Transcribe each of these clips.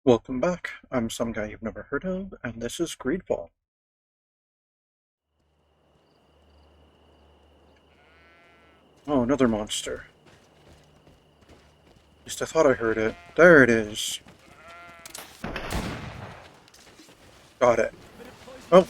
Welcome back. I'm some guy you've never heard of, and this is Greedfall. Oh, another monster. At least I thought I heard it. There it is. Got it. Oh,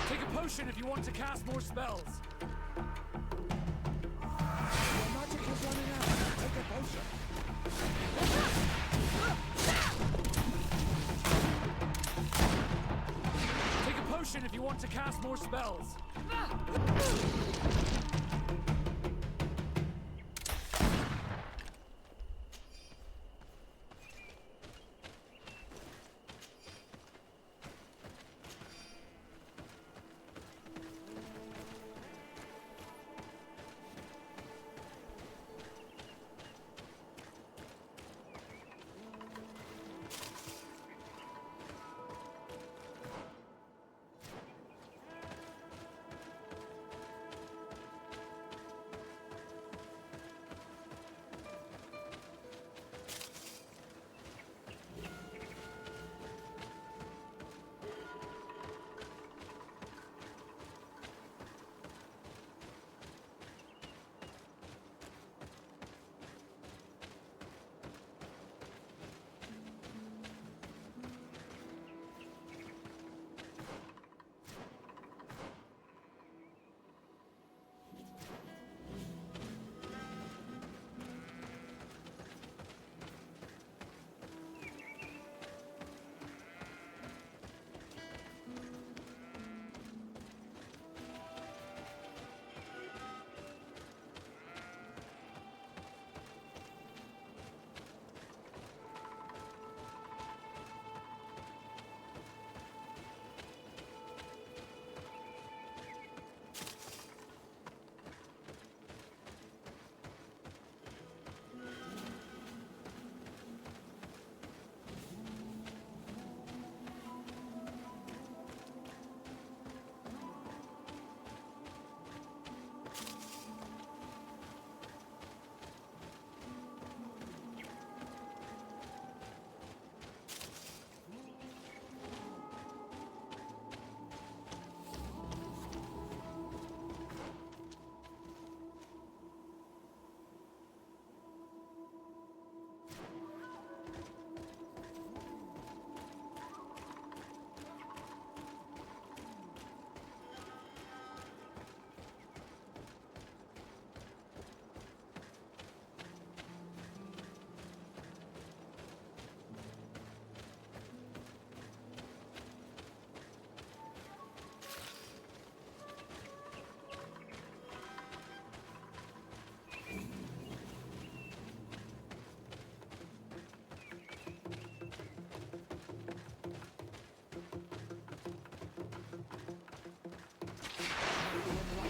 Take a potion if you want to cast more spells. Your magic is running out. Take a potion. Take a potion if you want to cast more spells.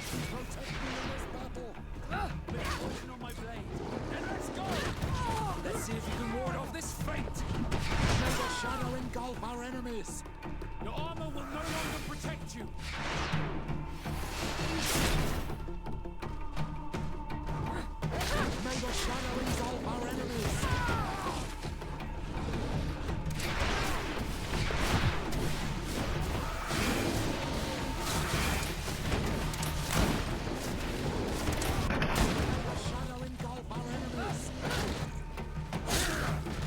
Protect me in this battle. Bit of poison on my blade. Then let's go! Let's see if you can ward off this fate. May the shadow engulf our enemies. Your armor will no longer protect you. May the shadow engulf our enemies. May the shadow engulf our enemies.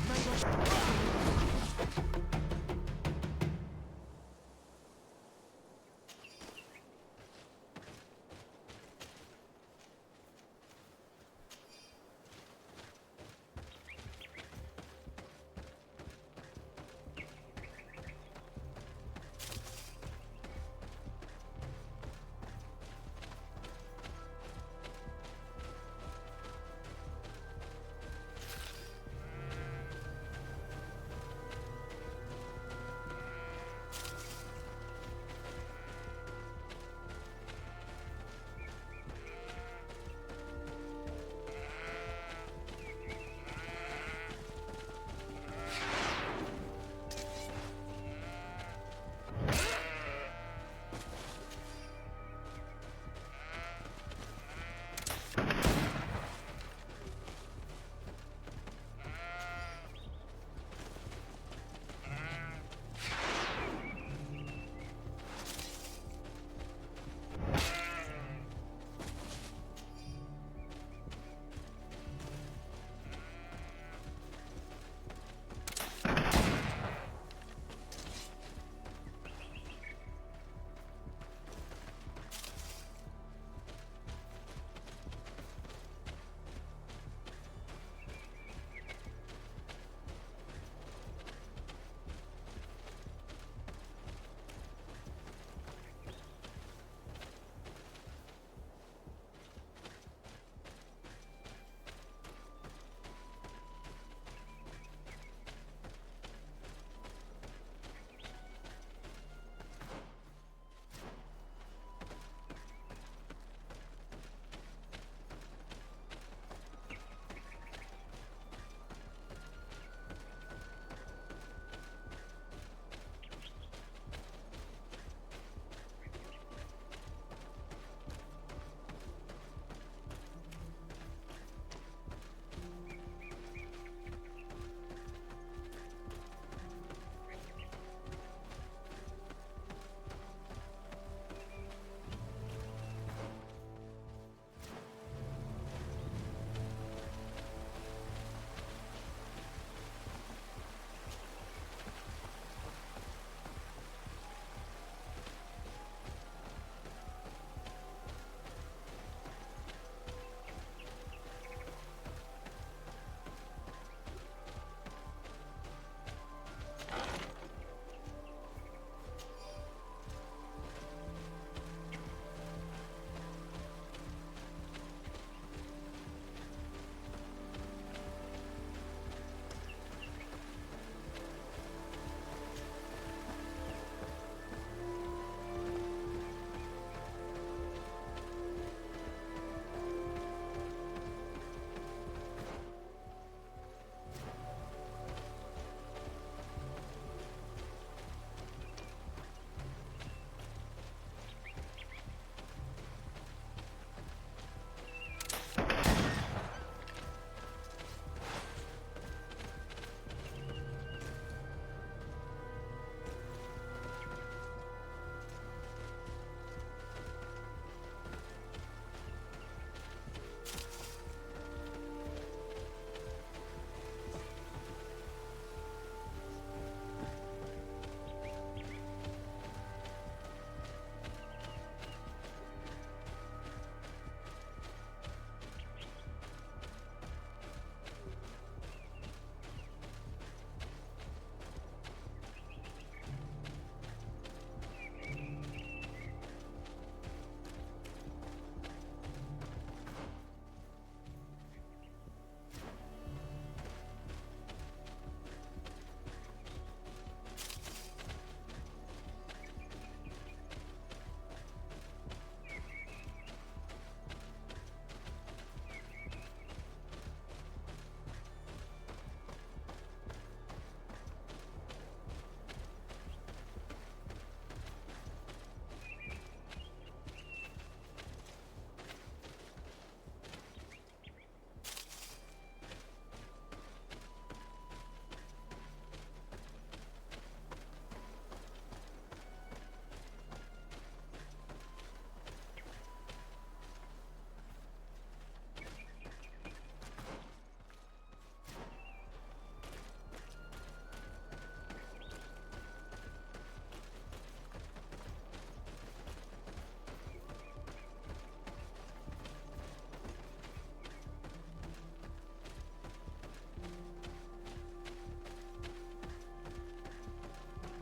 May the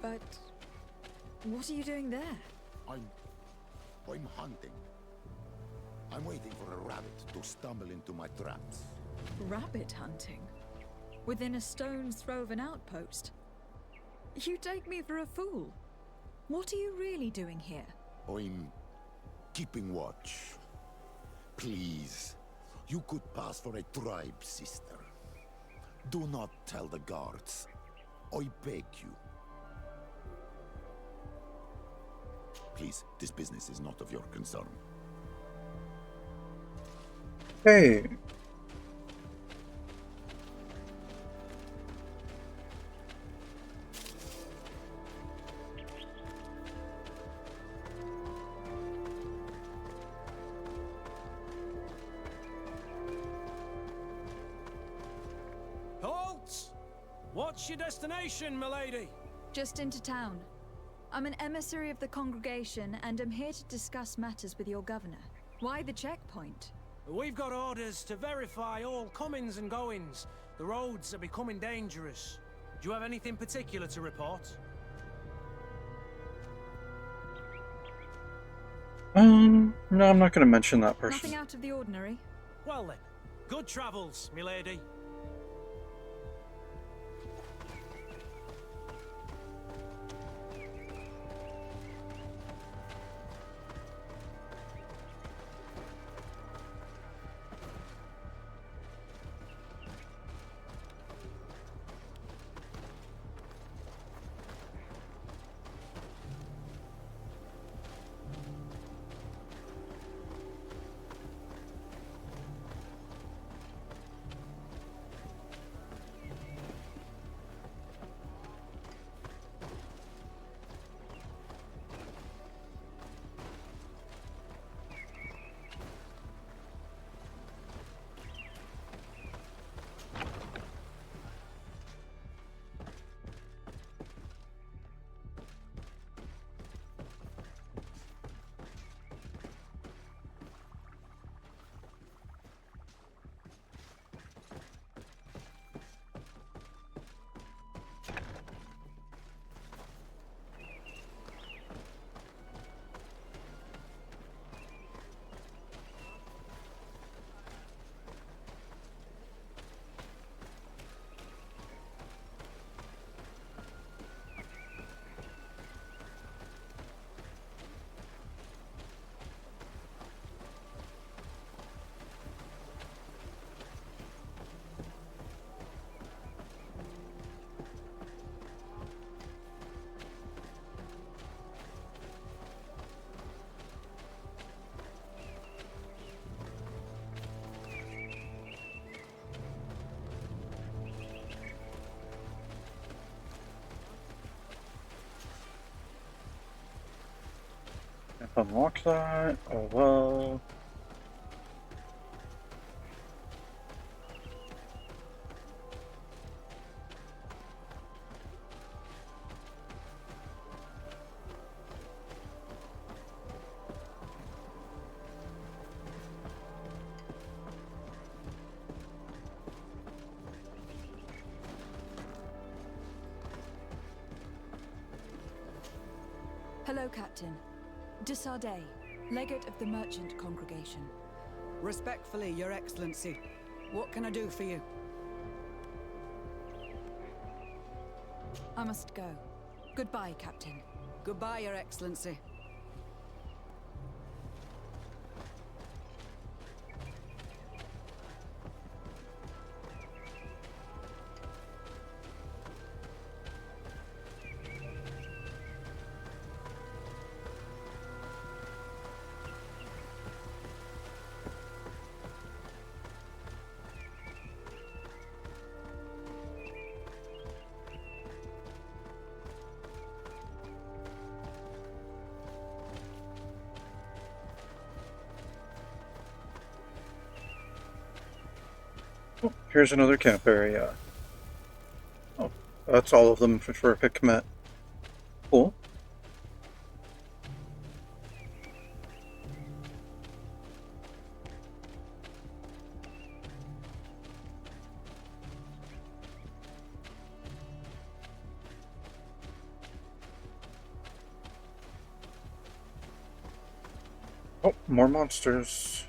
But what are you doing there? I'm hunting. I'm waiting for a rabbit to stumble into my traps. Rabbit hunting? Within a stone's throw of an outpost? You take me for a fool. What are you really doing here? I'm keeping watch. Please, you could pass for a tribe, sister. Do not tell the guards. I beg you. Please, this business is not of your concern. Hey. Halt! What's your destination, milady? Just into town. I'm an emissary of the congregation and am here to discuss matters with your governor. Why the checkpoint? We've got orders to verify all comings and goings. The roads are becoming dangerous. Do you have anything particular to report? No, I'm not going to mention that person. Nothing out of the ordinary. Well then, good travels, milady. If I unlock that, oh well. Hello, Captain. Desardet, legate of the merchant congregation. Respectfully, Your Excellency. What can I do for you? I must go. Goodbye, Captain. Goodbye, Your Excellency. Oh, here's another camp area. Oh, that's all of them for Hikmet. Cool. More monsters.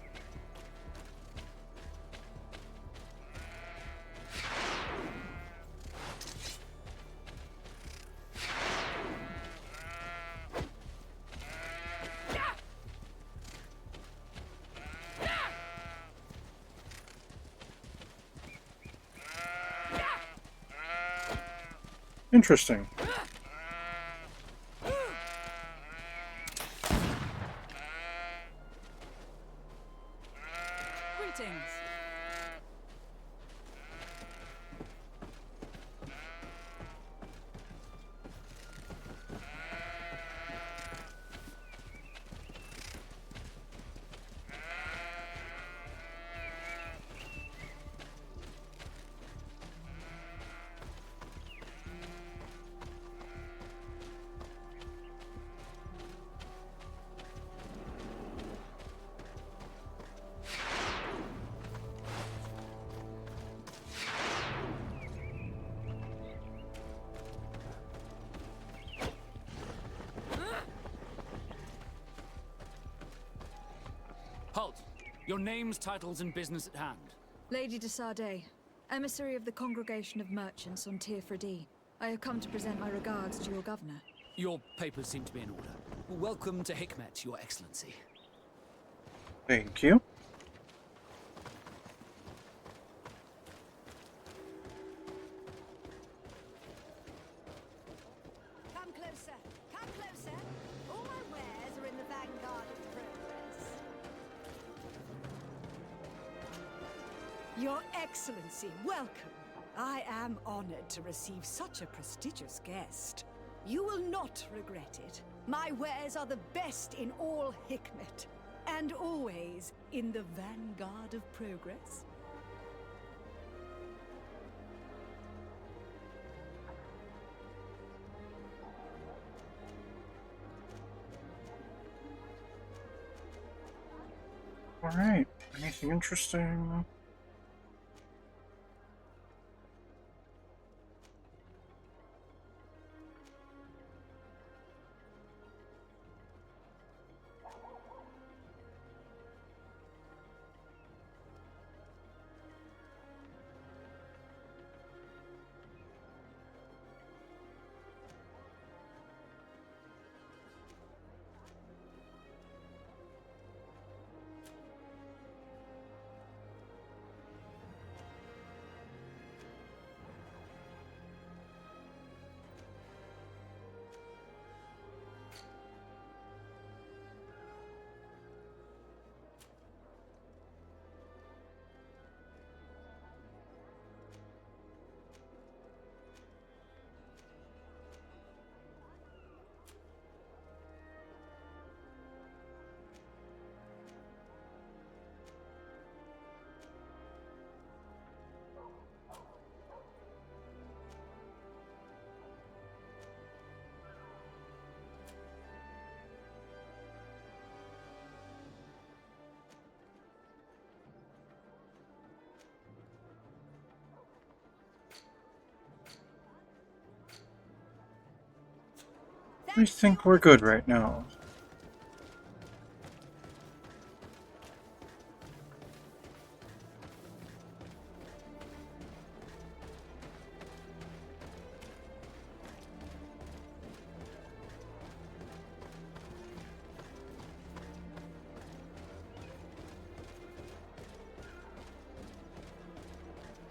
Interesting. Greetings. Halt! Your names, titles, and business at hand. Lady de Sardet, emissary of the Congregation of Merchants on Tier Fredi. I have come to present my regards to your governor. Your papers seem to be in order. Welcome to Hikmet, Your Excellency. Thank you. Come closer. Come closer. All my wares are in the vanguard of progress. Your Excellency, welcome. I am honored to receive such a prestigious guest. You will not regret it. My wares are the best in all Hikmet, and always in the vanguard of progress. Alright. Anything interesting? I think we're good right now.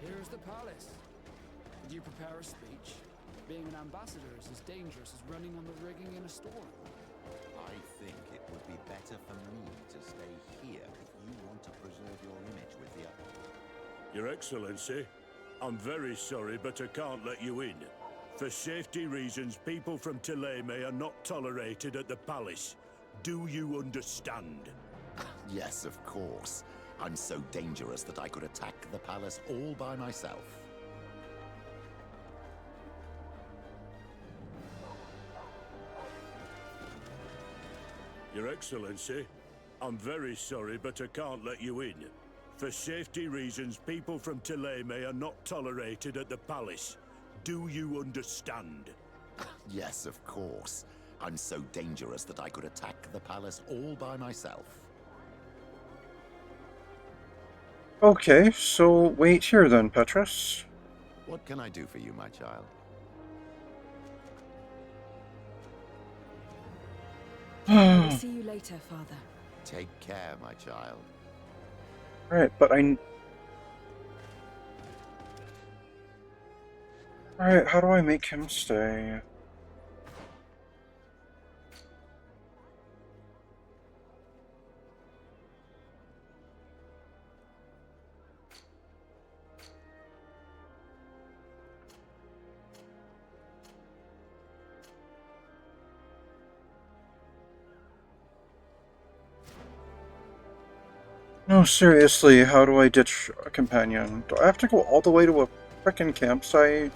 Here's the palace. Did you prepare a speech? Being an ambassador is as dangerous as running on the rigging in a storm. I think it would be better for me to stay here if you want to preserve your image with the others. Your Excellency, I'm very sorry, but I can't let you in. For safety reasons, people from Tileme are not tolerated at the palace. Do you understand? Yes, of course. I'm so dangerous that I could attack the palace all by myself. Your Excellency, I'm very sorry, but I can't let you in. For safety reasons, people from Tileme are not tolerated at the palace. Do you understand? Yes, of course. I'm so dangerous that I could attack the palace all by myself. Okay, so wait here then, Petrus. What can I do for you, my child? I will see you later, Father. Take care, my child. Alright, but Alright, how do I make him stay? No, seriously, how do I ditch a companion? Do I have to go all the way to a frickin' campsite?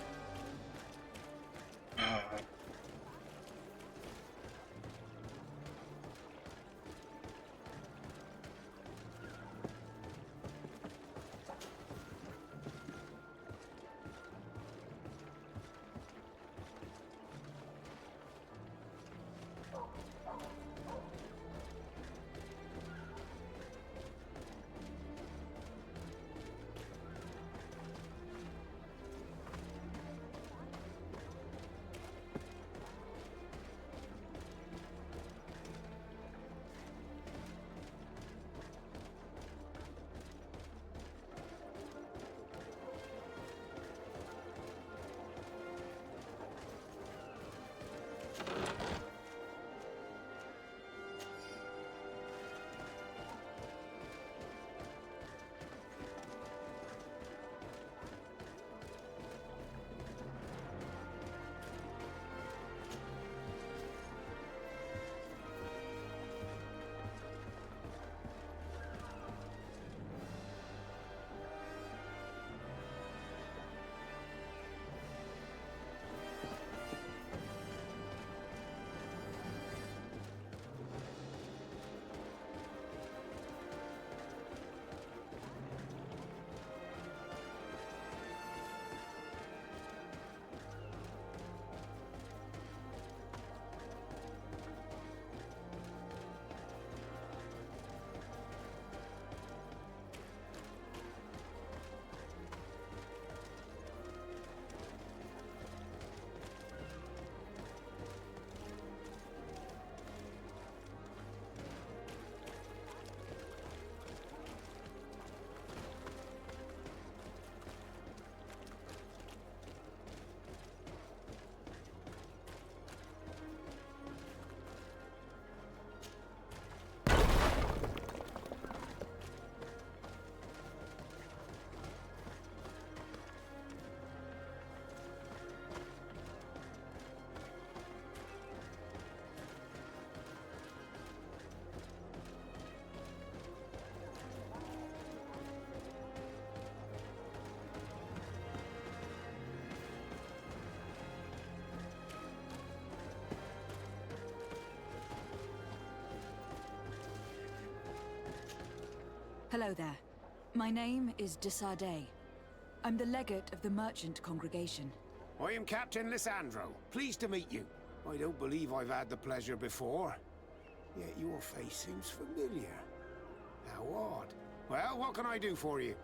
Hello there. My name is Desade. I'm the legate of the merchant congregation. I am Captain Lissandro. Pleased to meet you. I don't believe I've had the pleasure before. Yet your face seems familiar. How odd. Well, what can I do for you?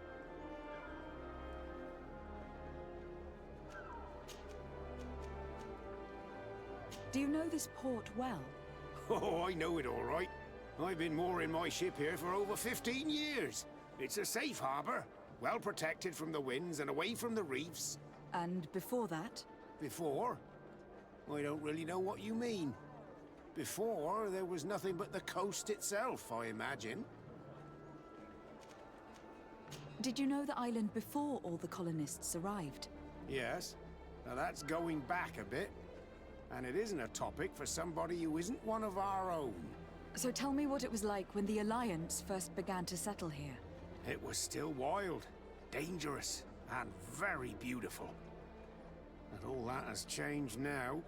Do you know this port well? Oh, I know it all right. I've been mooring my ship here for over 15 years. It's a safe harbor, well protected from the winds and away from the reefs. And before that? Before? I don't really know what you mean. Before, there was nothing but the coast itself, I imagine. Did you know the island before all the colonists arrived? Yes. Now that's going back a bit. And it isn't a topic for somebody who isn't one of our own. So tell me what it was like when the Alliance first began to settle here. It was still wild, dangerous, and very beautiful. And all that has changed now.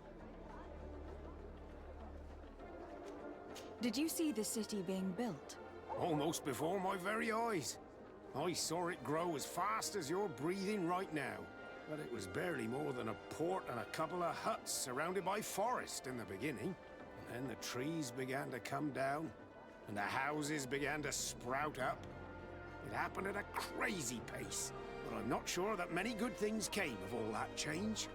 Did you see the city being built? Almost before my very eyes. I saw it grow as fast as you're breathing right now. But it was barely more than a port and a couple of huts surrounded by forest in the beginning. And then the trees began to come down, and the houses began to sprout up. It happened at a crazy pace, but I'm not sure that many good things came of all that change.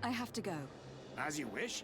I have to go. As you wish.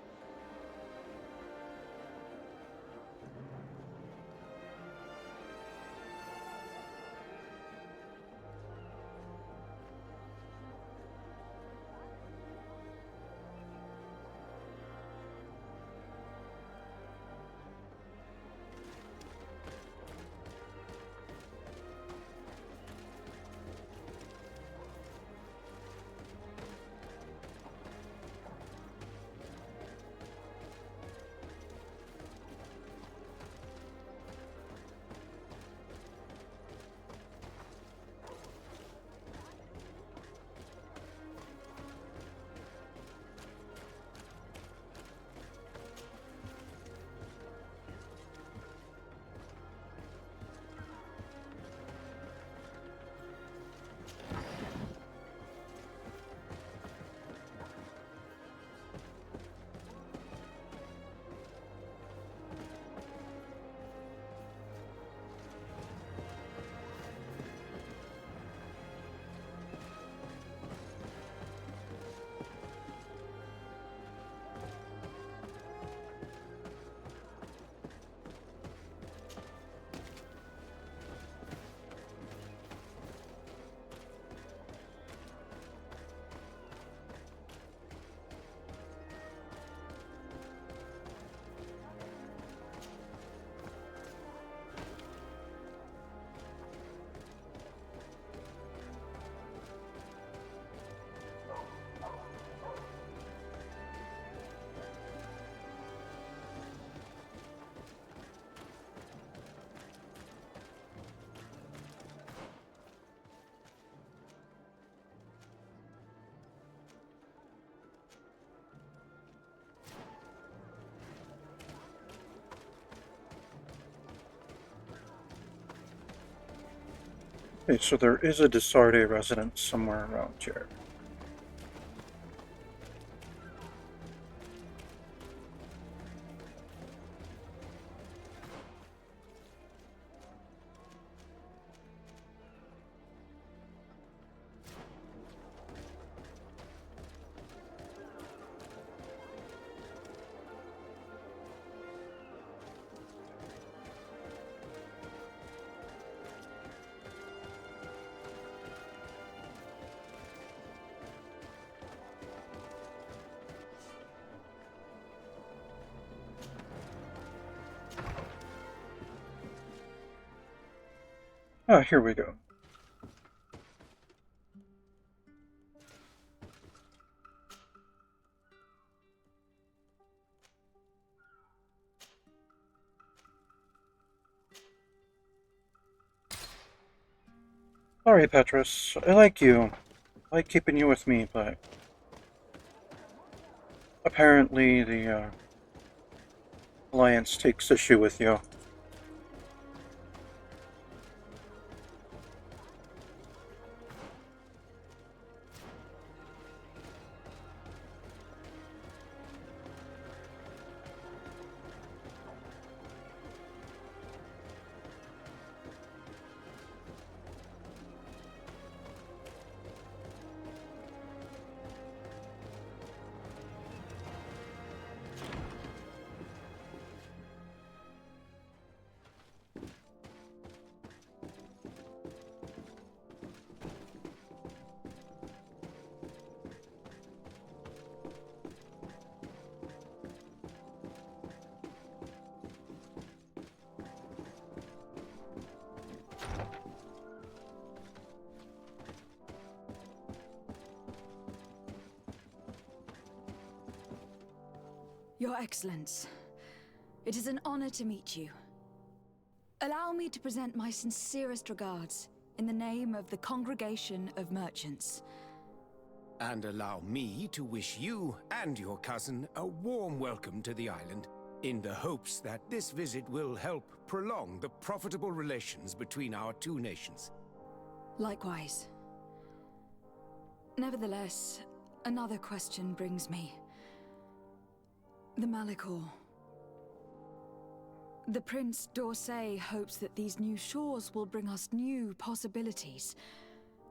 Okay, so there is a Desarde residence somewhere around here. Ah, here we go. Sorry, Petrus. I like you. I like keeping you with me, but apparently the Alliance takes issue with you. Your Excellence, it is an honor to meet you. Allow me to present my sincerest regards in the name of the Congregation of Merchants. And allow me to wish you and your cousin a warm welcome to the island, in the hopes that this visit will help prolong the profitable relations between our two nations. Likewise. Nevertheless, another question brings me. The Malachor. The Prince d'Orsay hopes that these new shores will bring us new possibilities.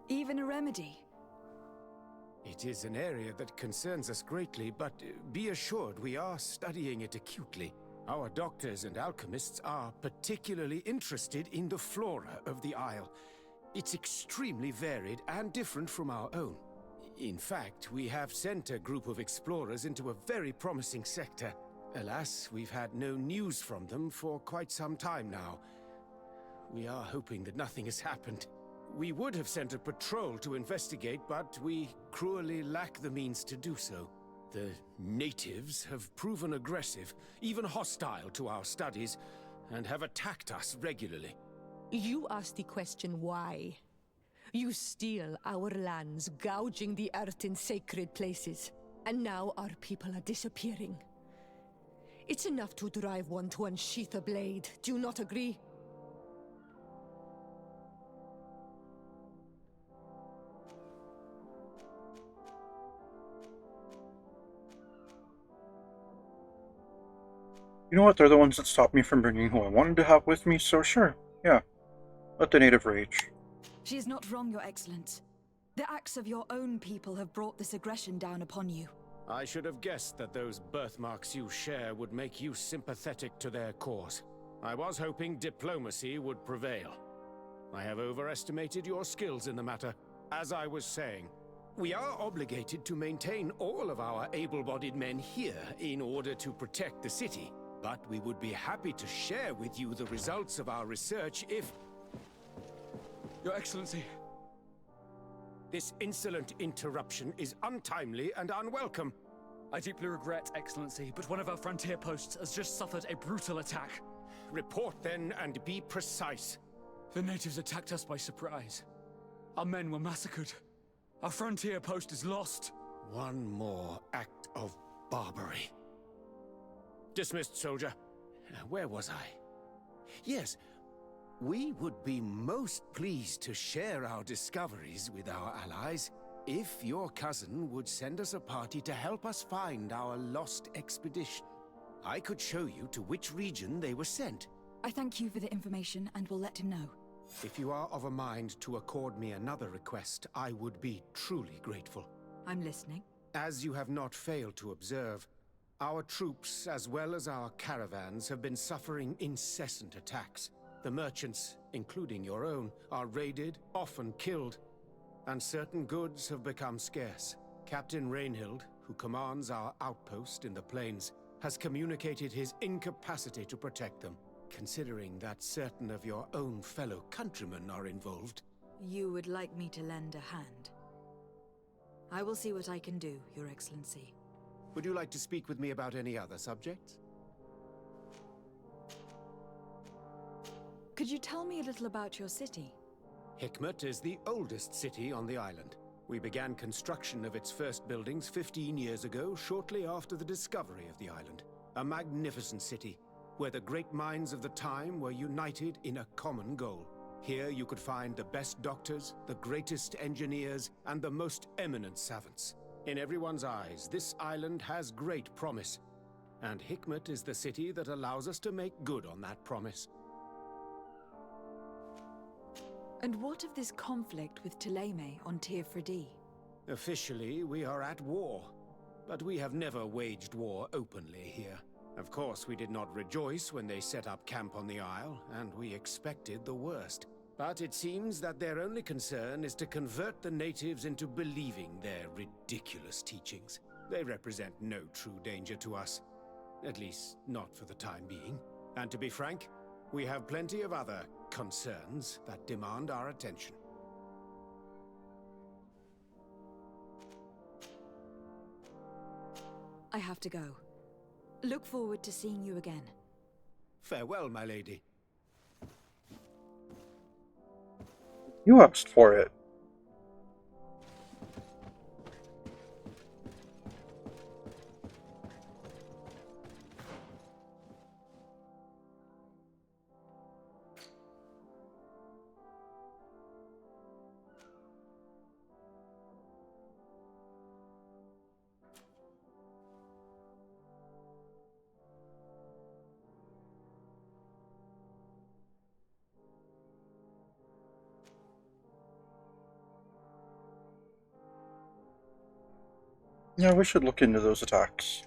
Even a remedy. It is an area that concerns us greatly, but be assured we are studying it acutely. Our doctors and alchemists are particularly interested in the flora of the Isle. It's extremely varied and different from our own. In fact, we have sent a group of explorers into a very promising sector. Alas, we've had no news from them for quite some time now. We are hoping that nothing has happened. We would have sent a patrol to investigate, but we cruelly lack the means to do so. The natives have proven aggressive, even hostile to our studies, and have attacked us regularly. You asked the question why. You steal our lands, gouging the earth in sacred places. And now our people are disappearing. It's enough to drive one to unsheath a blade. Do you not agree? You know what? They're the ones that stopped me from bringing who I wanted to have with me, so sure. Yeah. Let the native rage. She is not wrong, Your Excellence. The acts of your own people have brought this aggression down upon you. I should have guessed that those birthmarks you share would make you sympathetic to their cause. I was hoping diplomacy would prevail. I have overestimated your skills in the matter. As I was saying, we are obligated to maintain all of our able-bodied men here in order to protect the city. But we would be happy to share with you the results of our research if... Your Excellency. This insolent interruption is untimely and unwelcome. I deeply regret, Excellency, but one of our frontier posts has just suffered a brutal attack. Report then and be precise. The natives attacked us by surprise. Our men were massacred. Our frontier post is lost. One more act of barbarity. Dismissed, soldier. Where was I? Yes, we would be most pleased to share our discoveries with our allies if your cousin would send us a party to help us find our lost expedition. I could show you to which region they were sent. I thank you for the information and will let him know. If you are of a mind to accord me another request, I would be truly grateful. I'm listening. As you have not failed to observe, our troops, as well as our caravans, have been suffering incessant attacks. The merchants, including your own, are raided, often killed, and certain goods have become scarce. Captain Rainhild, who commands our outpost in the plains, has communicated his incapacity to protect them. Considering that certain of your own fellow countrymen are involved. You would like me to lend a hand? I will see what I can do, Your Excellency. Would you like to speak with me about any other subjects? Could you tell me a little about your city? Hikmet is the oldest city on the island. We began construction of its first buildings 15 years ago, shortly after the discovery of the island. A magnificent city, where the great minds of the time were united in a common goal. Here you could find the best doctors, the greatest engineers, and the most eminent savants. In everyone's eyes, this island has great promise, and Hikmet is the city that allows us to make good on that promise. And what of this conflict with Thélème on Tir Freddy? Officially, we are at war, but we have never waged war openly here. Of course, we did not rejoice when they set up camp on the Isle, and we expected the worst. But it seems that their only concern is to convert the natives into believing their ridiculous teachings. They represent no true danger to us. At least, not for the time being. And to be frank, we have plenty of other concerns that demand our attention. I have to go. Look forward to seeing you again. Farewell, my lady. You asked for it. Yeah, we should look into those attacks.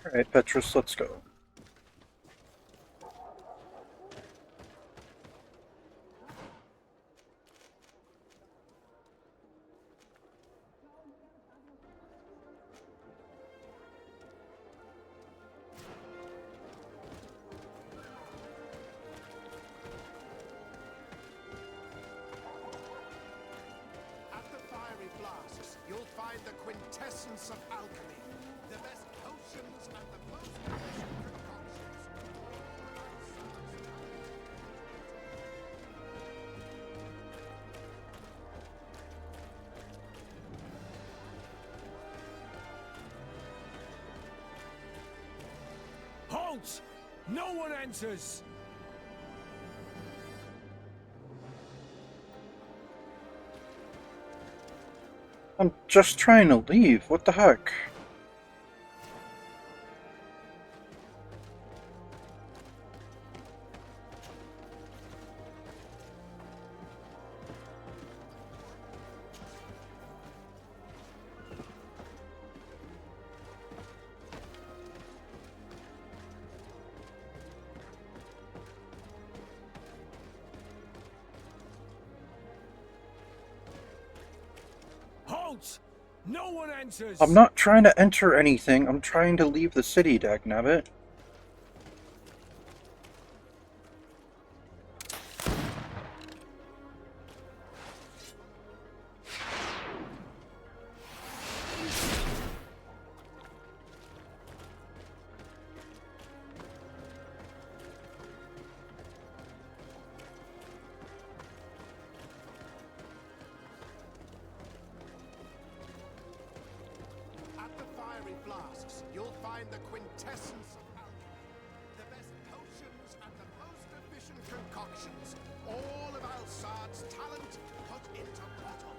Alright, Petrus, let's go. At the fiery flasks, you'll find the quintessence of alchemy. The best potions and the most delicious concoctions. Halt! No one enters! I'm just trying to leave. What the heck? Halt! No one enters! I'm not trying to enter anything. I'm trying to leave the city, dagnabbit. At the fiery flasks, you'll find the quintessence of alchemy. The best potions and the most efficient concoctions. All of Alsad's talent put into bottles.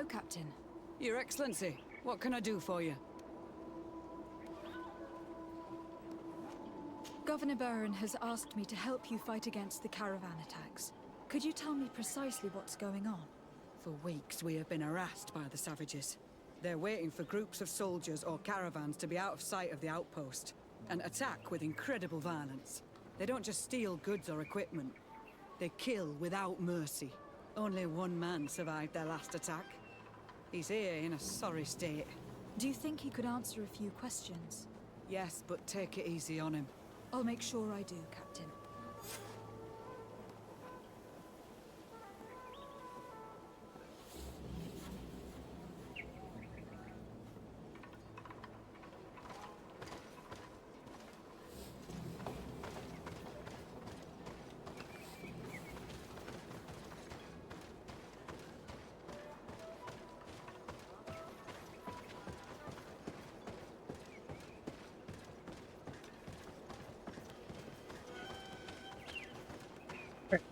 Hello, Captain. Your Excellency, what can I do for you? Governor Burren has asked me to help you fight against the caravan attacks. Could you tell me precisely what's going on? For weeks, we have been harassed by the savages. They're waiting for groups of soldiers or caravans to be out of sight of the outpost and attack with incredible violence. They don't just steal goods or equipment. They kill without mercy. Only one man survived their last attack. He's here in a sorry state. Do you think he could answer a few questions? Yes, but take it easy on him. I'll make sure I do, Captain.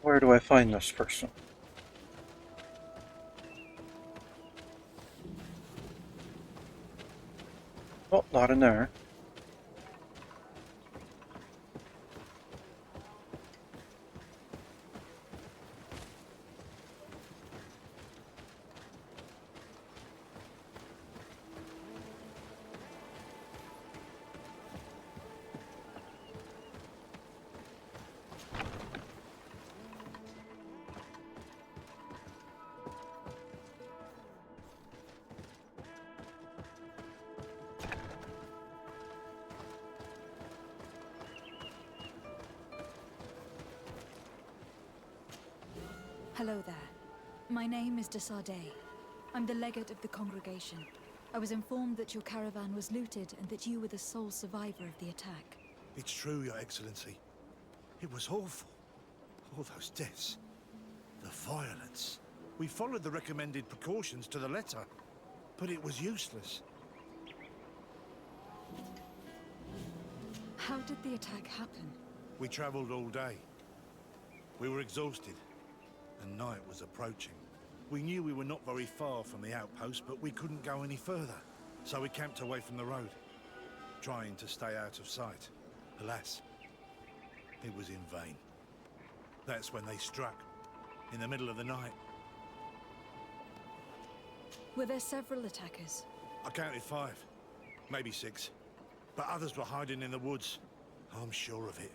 Where do I find this person? Oh, not in there. Hello there. My name is de Sardet. I'm the legate of the congregation. I was informed that your caravan was looted and that you were the sole survivor of the attack. It's true, Your Excellency. It was awful. All those deaths. The violence. We followed the recommended precautions to the letter, but it was useless. How did the attack happen? We traveled all day. We were exhausted, and night was approaching. We knew we were not very far from the outpost, but we couldn't go any further. So we camped away from the road, trying to stay out of sight. Alas, it was in vain. That's when they struck, in the middle of the night. Were there several attackers? I counted 5, maybe 6. But others were hiding in the woods. I'm sure of it.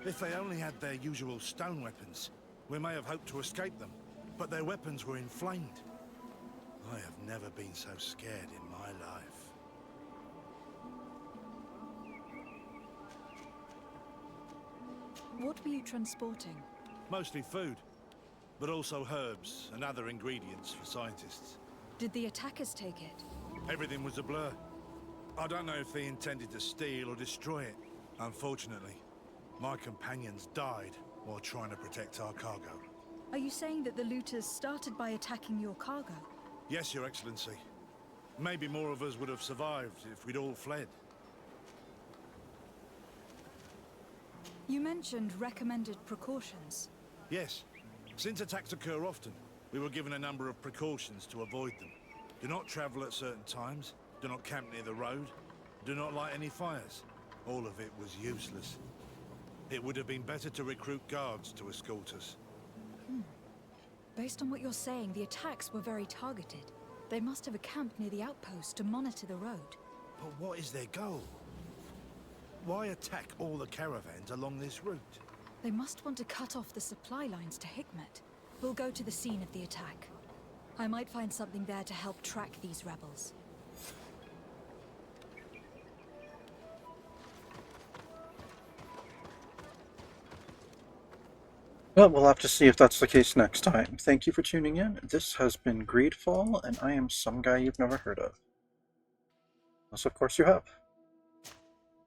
If they only had their usual stone weapons, we may have hoped to escape them. But their weapons were inflamed. I have never been so scared in my life. What were you transporting? Mostly food, but also herbs and other ingredients for scientists. Did the attackers take it? Everything was a blur. I don't know if they intended to steal or destroy it. Unfortunately, my companions died while trying to protect our cargo. Are you saying that the looters started by attacking your cargo? Yes, Your Excellency. Maybe more of us would have survived if we'd all fled. You mentioned recommended precautions. Yes. Since attacks occur often, we were given a number of precautions to avoid them. Do not travel at certain times. Do not camp near the road. Do not light any fires. All of it was useless. It would have been better to recruit guards to escort us. Based on what you're saying, the attacks were very targeted. They must have camped near the outpost to monitor the road. But what is their goal? Why attack all the caravans along this route? They must want to cut off the supply lines to Hikmet. We'll go to the scene of the attack. I might find something there to help track these rebels. Well, we'll have to see if that's the case next time. Thank you for tuning in. This has been Greedfall, and I am some guy you've never heard of. Unless, of course, you have.